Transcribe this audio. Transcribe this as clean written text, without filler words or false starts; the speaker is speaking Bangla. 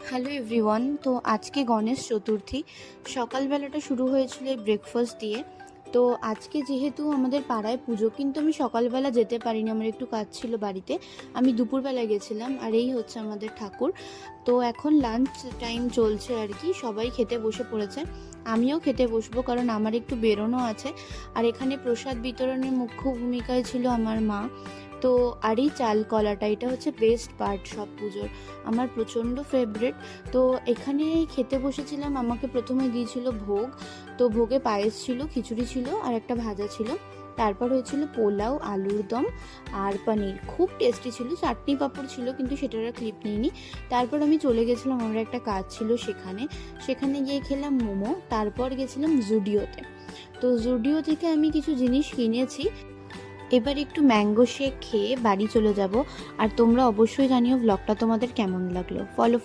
Hello everyone. তো আজকে গণেশ চতুর্থী। সকালবেলাটা শুরু হয়েছিল ব্রেকফাস্ট দিয়ে। তো আজকে যেহেতু আমাদের পাড়ায় পুজো, কিন্তু আমি সকালবেলা যেতে পারিনি, আমার একটু কাজ ছিল বাড়িতে। আমি দুপুরবেলা গেছিলাম, আর এই হচ্ছে আমাদের ঠাকুর। তো এখন লাঞ্চ টাইম চলছে আর কি, সবাই খেতে বসে পড়েছে। আমিও খেতে বসবো, কারণ আমার একটু বেরোনো আছে। আর এখানে প্রসাদ বিতরণের মুখ্য ভূমিকায় ছিল আমার মা। তো আর এই চাল কলাটা, এটা হচ্ছে বেস্ট পার্ট সব পুজোর, আমার প্রচণ্ড ফেভারিট। তো এখানে খেতে বসেছিলাম, আমাকে প্রথমে দিয়েছিল ভোগ। তো ভোগে পায়েস ছিল, খিচুড়ি ছিল, আর একটা ভাজা ছিল। তারপর হয়েছিল পোলাও, আলুর দম আর পনির, খুব টেস্টি ছিল। চাটনি পাঁপড় ছিল, কিন্তু সেটার আর ক্লিপ নিইনি। তারপর আমি চলে গেছিলাম, আমার একটা কাজ ছিল সেখানে। সেখানে গিয়ে খেলাম মোমো। তারপর গেছিলাম জুডিওতে। তো জুডিও থেকে আমি কিছু জিনিস কিনেছি। এবার একটু ম্যাঙ্গো শেক খেয়ে বাড়ি চলে যাব। আর তোমরা অবশ্যই জানিও ব্লগটা তোমাদের কেমন লাগলো। ফলো